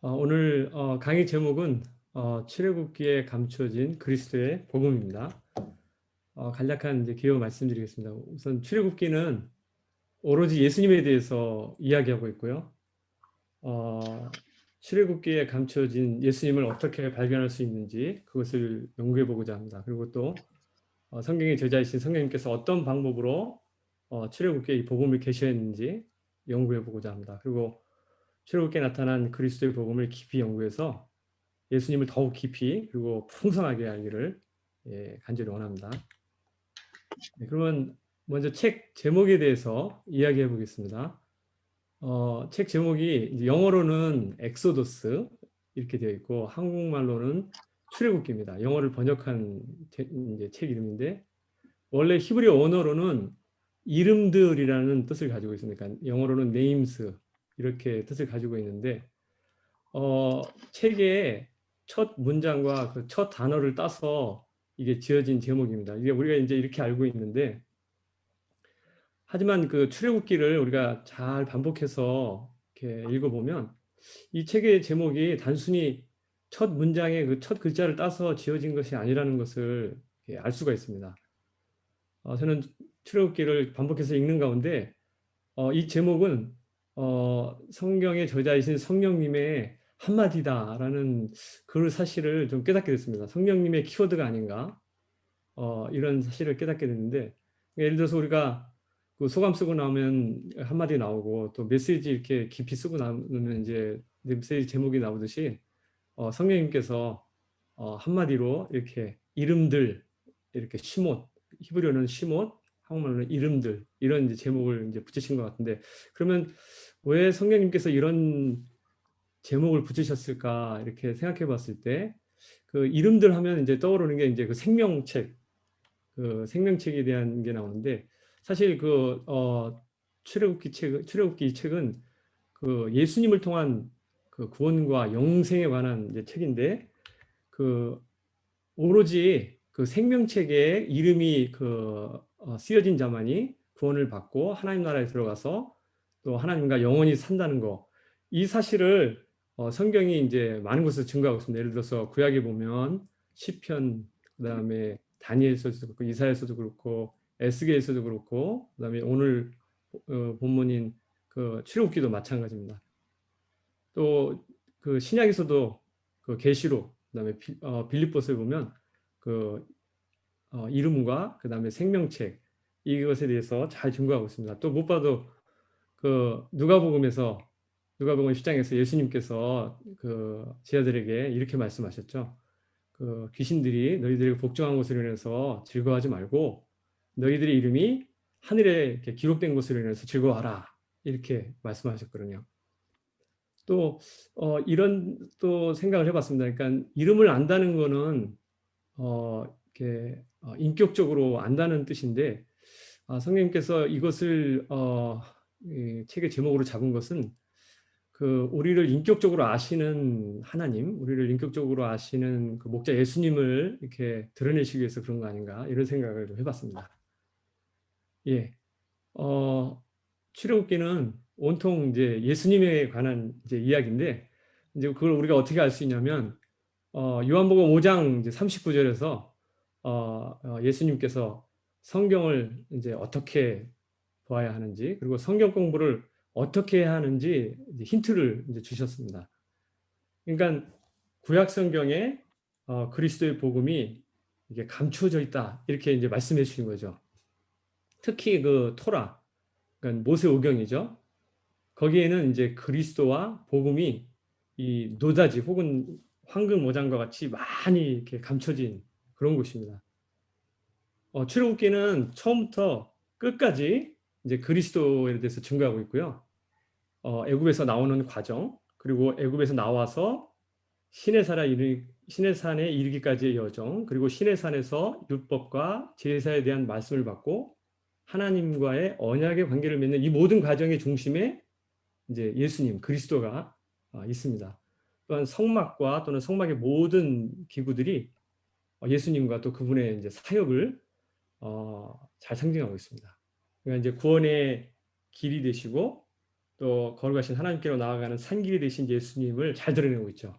오늘 강의 제목은 출애굽기에 감춰진 그리스도의 복음입니다. 간략한 이제 기호 말씀드리겠습니다. 우선 출애굽기는 오로지 예수님에 대해서 이야기하고 있고요. 출애굽기에 감춰진 예수님을 어떻게 발견할 수 있는지 그것을 연구해 보고자 합니다. 그리고 또 성경의 저자이신 성령님께서 어떤 방법으로 출애굽기에 이 복음을 계시했는지 연구해 보고자 합니다. 그리고 출애굽기에 나타난 그리스도의 복음을 깊이 연구해서 예수님을 더욱 깊이 그리고 풍성하게 알기를 간절히 원합니다. 네, 그러면 먼저 책 제목에 대해서 이야기해 보겠습니다. 책 제목이 이제 영어로는 엑소더스 이렇게 되어 있고 한국말로는 출애굽기입니다. 영어를 번역한 이제 책 이름인데 원래 히브리어 언어로는 이름들이라는 뜻을 가지고 있습니다. 영어로는 names 이렇게 뜻을 가지고 있는데 책의 첫 문장과 그 첫 단어를 따서 이게 지어진 제목입니다. 이게 우리가 이제 이렇게 알고 있는데, 하지만 그 출애굽기를 우리가 잘 반복해서 이렇게 읽어보면 이 책의 제목이 단순히 첫 문장의 그 첫 글자를 따서 지어진 것이 아니라는 것을 알 수가 있습니다. 저는 출애굽기를 반복해서 읽는 가운데 이 제목은 성경의 저자이신 성령님의 한마디다라는 그 사실을 좀 깨닫게 됐습니다. 성령님의 키워드가 아닌가 이런 사실을 깨닫게 됐는데 예를 들어서 우리가 그 소감 쓰고 나오면 한마디 나오고 또 메시지 이렇게 깊이 쓰고 나면 이제 메시지 제목이 나오듯이 성령님께서 한마디로 이렇게 이름들 이렇게 시못 히브리어는 시못 한국말로는 이름들 이런 이제 제목을 이제 붙이신 것 같은데 그러면 왜 성령님께서 이런 제목을 붙이셨을까 이렇게 생각해 봤을 때 그 이름들 하면 이제 떠오르는 게 이제 그 생명책 그 생명책에 대한 게 나오는데 사실 그 출애굽기 이 책은 그 예수님을 통한 그 구원과 영생에 관한 이제 책인데 그 오로지 그 생명책에 이름이 그 쓰여진 자만이 구원을 받고 하나님 나라에 들어가서 또 하나님과 영원히 산다는 거. 이 사실을 성경이 이제 많은 곳에서 증거하고 있습니다. 예를 들어서 구약에 보면 시편, 그다음에 다니엘서도 그렇고 이사야서도 그렇고 에스겔서도 그렇고 그다음에 오늘 본문인 그 출애굽기도 마찬가지입니다. 또 그 신약에서도 그 계시록 그다음에 빌립보서에 보면 그 이름과 그다음에 생명책 이것에 대해서 잘 증거하고 있습니다. 또 못 봐도 그 누가복음 10장에서 예수님께서 그 제자들에게 이렇게 말씀하셨죠. 그 귀신들이 너희들에게 복종한 것으로 인해서 즐거워하지 말고 너희들의 이름이 하늘에 이렇게 기록된 것으로 인해서 즐거워하라 이렇게 말씀하셨거든요. 또 이런 또 생각을 해봤습니다. 그러니까 이름을 안다는 거는 이렇게 인격적으로 안다는 뜻인데 성령님께서 이것을 이 책의 제목으로 잡은 것은 그 우리를 인격적으로 아시는 하나님, 우리를 인격적으로 아시는 그 목자 예수님을 이렇게 드러내시기 위해서 그런 거 아닌가 이런 생각을 좀 해봤습니다. 예, 출애굽기는 온통 이제 예수님에 관한 이제 이야기인데 이제 그걸 우리가 어떻게 알 수 있냐면 요한복음 5장 이제 39절에서 예수님께서 성경을 이제 어떻게 보아야 하는지 그리고 성경 공부를 어떻게 해야 하는지 이제 힌트를 이제 주셨습니다. 그러니까 구약 성경에 그리스도의 복음이 이게 감추어져 있다 이렇게 이제 말씀해 주신 거죠. 특히 그 토라, 그러니까 모세오경이죠. 거기에는 이제 그리스도와 복음이 이 노다지 혹은 황금 모장과 같이 많이 이렇게 감춰진 그런 곳입니다. 출애굽기는 처음부터 끝까지 이제 그리스도에 대해서 증거하고 있고요. 애굽에서 나오는 과정, 그리고 애굽에서 나와서 시내 산에 이르기까지의 여정, 그리고 시내 산에서 율법과 제사에 대한 말씀을 받고 하나님과의 언약의 관계를 맺는 이 모든 과정의 중심에 이제 예수님, 그리스도가 있습니다. 또한 성막과 또는 성막의 모든 기구들이 예수님과 또 그분의 이제 사역을 잘 상징하고 있습니다. 그러니까 이제 구원의 길이 되시고 또 걸어가신 하나님께로 나아가는 산길이 되신 예수님을 잘 드러내고 있죠.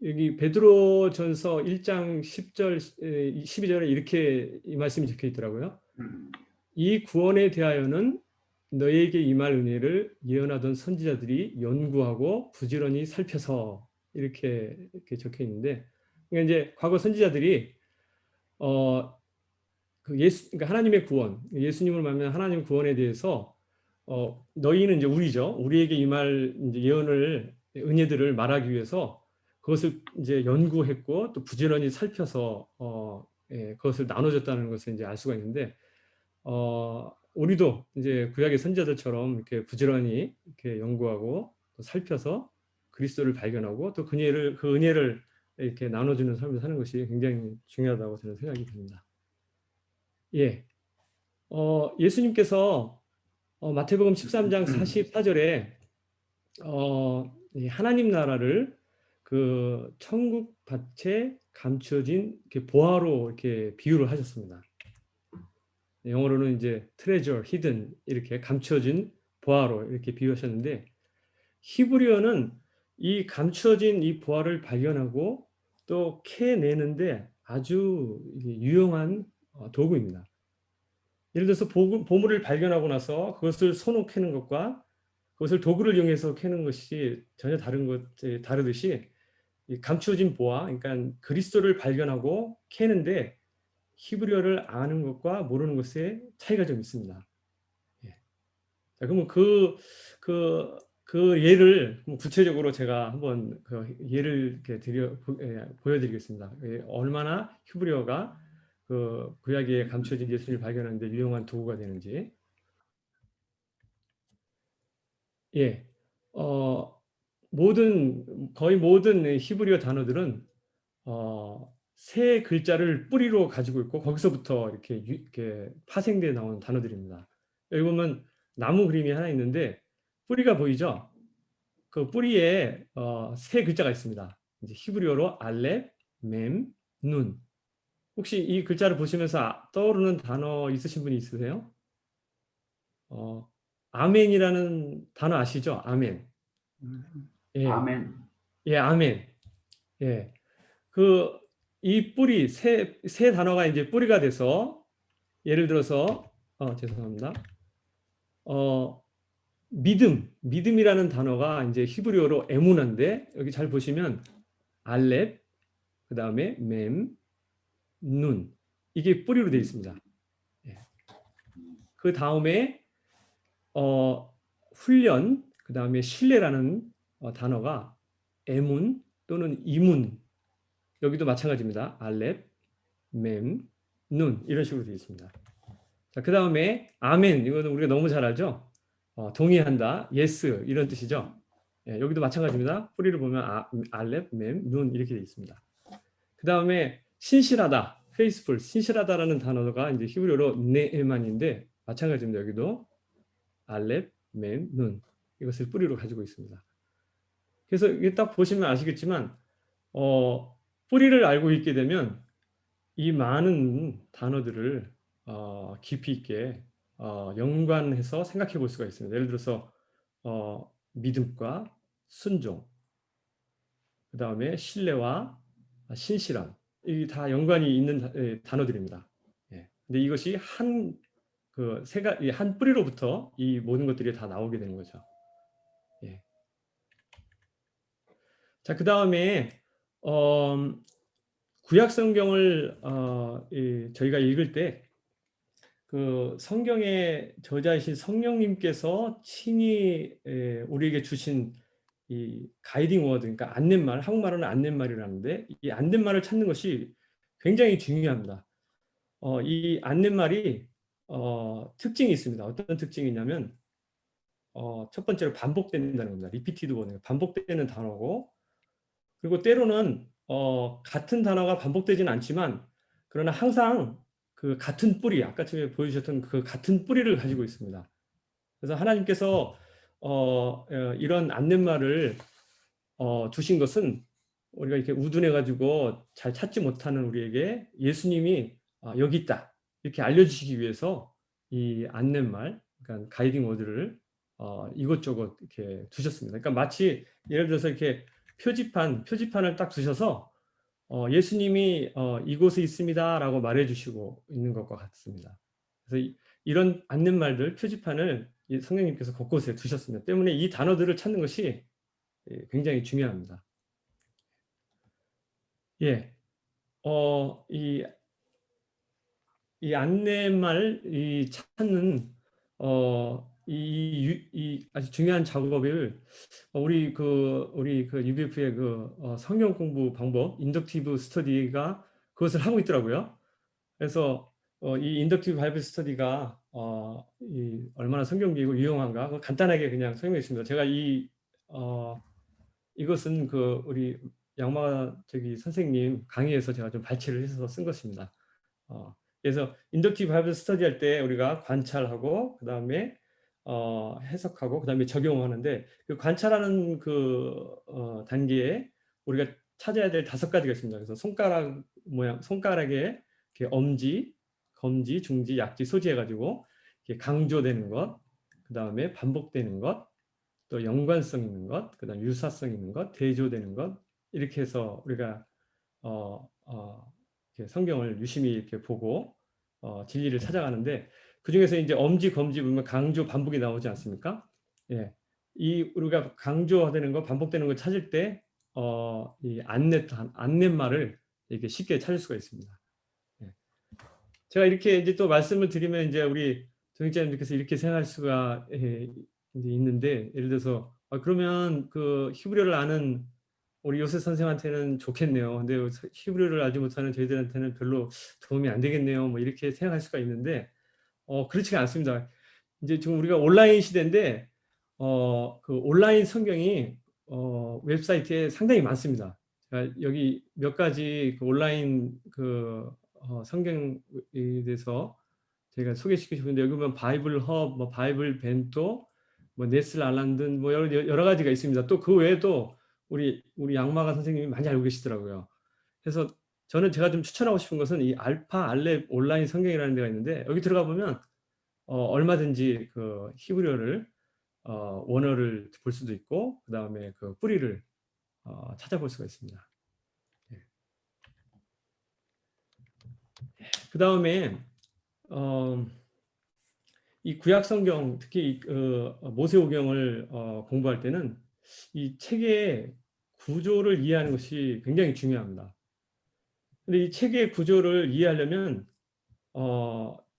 여기 베드로전서 1장 10절, 12절에 이렇게 이 말씀이 적혀 있더라고요. 이 구원에 대하여는 너희에게 임할 은혜를 예언하던 선지자들이 연구하고 부지런히 살펴서 이렇게 적혀 있는데, 그러니까 이제 과거 선지자들이 그러니까 하나님의 구원, 예수님을 만난 하나님 구원에 대해서 너희는 이제 우리죠. 우리에게 임할 이제 예언을 은혜들을 말하기 위해서 그것을 이제 연구했고 또 부지런히 살펴서 그것을 나눠줬다는 것을 이제 알 수가 있는데, 우리도 이제 구약의 선지자들처럼 이렇게 부지런히 이렇게 연구하고 또 살펴서 그리스도를 발견하고 또 그 은혜를 이렇게 나눠주는 삶을 사는 것이 굉장히 중요하다고 저는 생각이 듭니다. 예, 예수님께서 마태복음 13장 44절에 이 하나님 나라를 그 천국 밭에 감춰진 이렇게 보화로 이렇게 비유를 하셨습니다. 영어로는 이제 treasure, hidden 이렇게 감춰진 보화로 이렇게 비유하셨는데, 히브리어는 이 감춰진 이 보화를 발견하고 또 캐내는데 아주 유용한 도구입니다. 예를 들어서 보물을 발견하고 나서 그것을 손으로 캐는 것과 그것을 도구를 이용해서 캐는 것이 전혀 다르듯이 이 감추어진 보화, 그러니까 그리스도를 발견하고 캐는데 히브리어를 아는 것과 모르는 것의 차이가 좀 있습니다. 예. 자, 그러면 그 예를 구체적으로 제가 한번 그 예를 이렇게 보여드리겠습니다. 얼마나 히브리어가 그 구약에 감춰진 예수님을 발견하는데 유용한 도구가 되는지. 예, 거의 모든 히브리어 단어들은 세 글자를 뿌리로 가지고 있고 거기서부터 이렇게 파생돼 나온 단어들입니다. 여기 보면 나무 그림이 하나 있는데 뿌리가 보이죠? 그 뿌리에 세 글자가 있습니다. 이제 히브리어로 알렙, mem눈. 혹시 이 글자를 보시면서 떠오르는 단어 있으신 분이 있으세요? 어, 아멘이라는 단어 아시죠? 아멘. 예, 아멘. 예, 아멘. 예. 이 뿌리, 세 단어가 이제 뿌리가 돼서, 예를 들어서, 죄송합니다. 믿음이라는 단어가 이제 히브리어로 에무나인데, 여기 잘 보시면, 알렙, 그 다음에 눈. 이게 뿌리로 되어 있습니다. 예. 그 다음에, 훈련, 그 다음에 신뢰라는 단어가 에문 또는 이문, 여기도 마찬가지입니다. 알렙, 눈 이런 식으로 되어 있습니다. 자, 그 다음에 아멘, 이거는 우리가 너무 잘 알죠? 동의한다, 예스 이런 뜻이죠. 예, 여기도 마찬가지입니다. 뿌리를 보면 알렙, 눈 이렇게 되어 있습니다. 그 다음에 신실하다, faithful, 신실하다라는 단어가 이제 히브리어로 네에만인데 마찬가지입니다. 여기도 알렙, 눈 이것을 뿌리로 가지고 있습니다. 그래서 이게 딱 보시면 아시겠지만 뿌리를 알고 있게 되면 이 많은 단어들을 깊이 있게 연관해서 생각해 볼 수가 있습니다. 예를 들어서 믿음과 순종, 그 다음에 신뢰와 신실함, 이 다 연관이 있는 단어들입니다. 예. 근데 이것이 한 뿌리로부터 이 모든 것들이 다 나오게 되는 거죠. 예. 자, 그 다음에 구약 성경을 저희가 읽을 때 그 성경의 저자이신 성령님께서 친히 우리에게 주신 이 가이딩 워드, 그러니까 안내말, 한국말로는 안내말이라는데 이 안내말을 찾는 것이 굉장히 중요합니다. 이 안내말이 특징이 있습니다. 어떤 특징이냐면 첫 번째로 반복된다는 겁니다. 리피티드 워드, 반복되는 단어고, 그리고 때로는 같은 단어가 반복되지는 않지만 그러나 항상 그 같은 뿌리, 아까 전에 보여주셨던 그 같은 뿌리를 가지고 있습니다. 그래서 하나님께서 이런 안내말을 주신 것은 우리가 이렇게 우둔해 가지고 잘 찾지 못하는 우리에게 예수님이 여기 있다 이렇게 알려주시기 위해서 이 안내말, 그러니까 가이딩 워드를 이것저것 이렇게 두셨습니다. 그러니까 마치 예를 들어서 이렇게 표지판을 딱 두셔서 예수님이 이곳에 있습니다라고 말해주시고 있는 것과 같습니다. 그래서 이런 안내말들 표지판을 성령님께서 곳곳에 두셨습니다. 때문에 이 단어들을 찾는 것이 굉장히 중요합니다. 예, 이 안내말 찾는 이 아주 중요한 작업을 우리 그 UBF의 성경 공부 방법 인덕티브 스터디가 그것을 하고 있더라고요. 그래서 이 인덕티브 바이블 스터디가 얼마나 성경적이고 유용한가 간단하게 그냥 설명했습니다. 제가 이것은 우리 양마 선생님 강의에서 제가 좀 발췌를 해서 쓴 것입니다. 그래서 인덕티브 바이블 스터디 할 때 우리가 관찰하고 그다음에 해석하고 그다음에 적용하는데 그 관찰하는 단계에 우리가 찾아야 될 5가지가 있습니다. 그래서 손가락 모양 손가락에 이렇게 엄지, 검지, 중지, 약지 소지해 가지고 강조되는 것, 그다음에 반복되는 것, 또 연관성 있는 것, 그다음 유사성 있는 것, 대조되는 것 이렇게 해서 우리가 이렇게 성경을 유심히 이렇게 보고 진리를 찾아가는데 그 중에서 이제 엄지, 검지 보면 강조, 반복이 나오지 않습니까? 예, 우리가 강조되는 거, 반복되는 거 찾을 때 이 안내말을 이렇게 쉽게 찾을 수가 있습니다. 예. 제가 이렇게 이제 또 말씀을 드리면 이제 우리 정익자님께서 이렇게 생각할 수가 이제 있는데 예를 들어서 그러면 그 히브리어를 아는 우리 요셉 선생한테는 좋겠네요. 근데 히브리어를 알지 못하는 저희들한테는 별로 도움이 안 되겠네요. 뭐 이렇게 생각할 수가 있는데 그렇지가 않습니다. 이제 지금 우리가 온라인 시대인데 그 온라인 성경이 웹사이트에 상당히 많습니다. 여기 몇 가지 그 온라인 성경에 대해서 제가 소개시켜 주는데 여기 보면 바이블 헙, 뭐 바이블 벤토, 뭐 네슬 알란든 뭐 여러 가지가 있습니다. 또 그 외에도 우리 양마가 선생님이 많이 알고 계시더라고요. 그래서 제가 좀 추천하고 싶은 것은 이 알파 알렙 온라인 성경이라는 데가 있는데 여기 들어가 보면 얼마든지 그 히브리어를 원어를 볼 수도 있고 그 다음에 그 뿌리를 찾아볼 수가 있습니다. 그 다음에 이 구약 성경 특히 모세오경을 공부할 때는 이 책의 구조를 이해하는 것이 굉장히 중요합니다. 근데 이 책의 구조를 이해하려면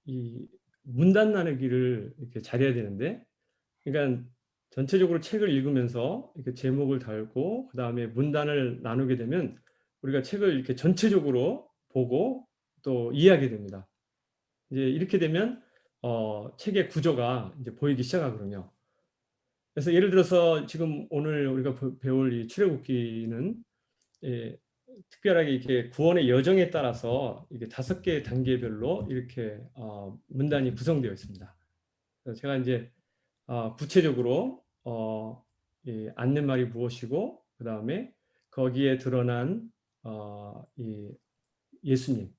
이 문단 나누기를 이렇게 잘해야 되는데, 그러니까 전체적으로 책을 읽으면서 이렇게 제목을 달고 그 다음에 문단을 나누게 되면 우리가 책을 이렇게 전체적으로 보고 또 이해하게 됩니다. 이제 이렇게 되면 책의 구조가 이제 보이기 시작하거든요. 그래서 예를 들어서 지금 오늘 우리가 배울 이 출애굽기는 예, 특별하게 이렇게 구원의 여정에 따라서 이게 5개의 단계별로 이렇게 문단이 구성되어 있습니다. 그래서 제가 이제 구체적으로 이 안내말이 무엇이고 그 다음에 거기에 드러난 이 예수님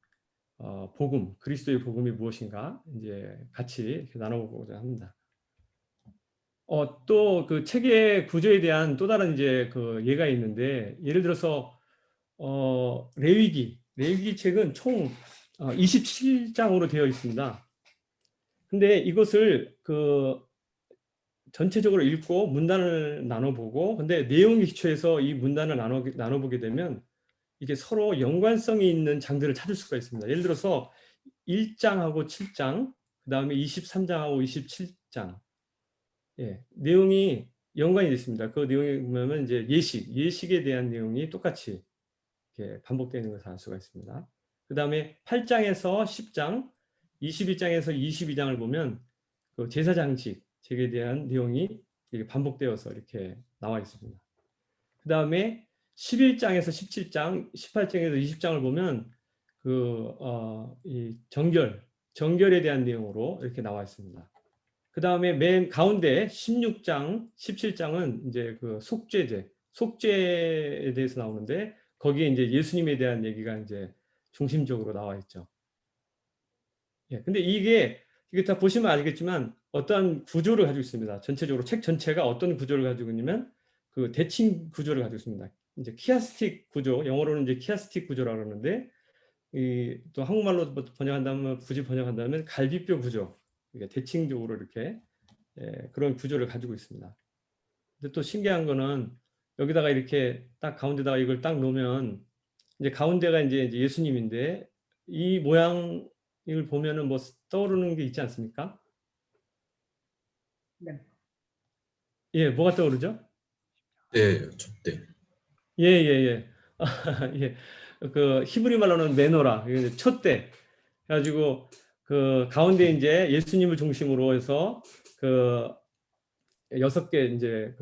복음 그리스도의 복음이 무엇인가 이제 같이 이렇게 나눠보고자 합니다. 또 그 책의 구조에 대한 또 다른 이제 그 예가 있는데 예를 들어서 레위기 책은 총 27장으로 되어 있습니다. 근데 이것을 전체적으로 읽고 문단을 나눠보고 근데 내용에 기초해서 이 문단을 나눠보게 되면 이게 서로 연관성이 있는 장들을 찾을 수가 있습니다. 예를 들어서 1장하고 7장, 그 다음에 23장하고 27장 내용이 연관이 됐습니다. 그 내용에 보면 이제 예식에 대한 내용이 똑같이 이렇게 반복되는 것을 알 수가 있습니다. 그 다음에 8장에서 10장, 21장에서 22장을 보면 그 제사장직에 대한 내용이 반복되어서 이렇게 나와 있습니다. 그 다음에 11장에서 17장, 18장에서 20장을 보면 이 정결에 대한 내용으로 이렇게 나와 있습니다. 그 다음에 맨 가운데 16장, 17장은 이제 그 속죄에 대해서 나오는데 거기에 이제 예수님에 대한 얘기가 이제 중심적으로 나와 있죠. 근데 이게 다 보시면 알겠지만 어떠한 구조를 가지고 있습니다. 전체적으로 책 전체가 어떤 구조를 가지고 있냐면 그 대칭 구조를 가지고 있습니다. 이제 키아스틱 구조, 영어로는 이제 키아스틱 구조라고 그러는데 이 또 한국말로 번역한다면 굳이 번역한다면 갈비뼈 구조, 이게 대칭적으로 이렇게 그런 구조를 가지고 있습니다. 근데 또 신기한 거는 여기다가 이렇게 딱 가운데다가 이걸 딱 놓으면 이제 가운데가 이제 예수님인데 이 모양을 보면은 뭐 떠오르는 게 있지 않습니까? 네. 예, 뭐가 떠오르죠? 네, 촛대. 예, 예, 예. 예. 그 히브리 말로는 메노라, 이게 촛대. 그래가지고 그 가운데 이제 예수님을 중심으로 해서 그 6개 이제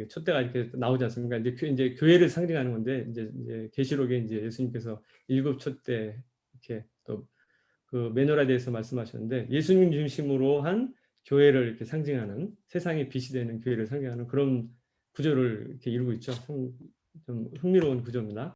촛대가 이렇게 나오지 않습니까? 이제 교회를 상징하는 건데 이제 계시록에 이제 예수님께서 7촛대 이렇게 또 그 메노라에 대해서 말씀하셨는데 예수님 중심으로 한 교회를 이렇게 상징하는 세상의 빛이 되는 교회를 상징하는 그런 구조를 이렇게 이루고 있죠. 좀 흥미로운 구조입니다.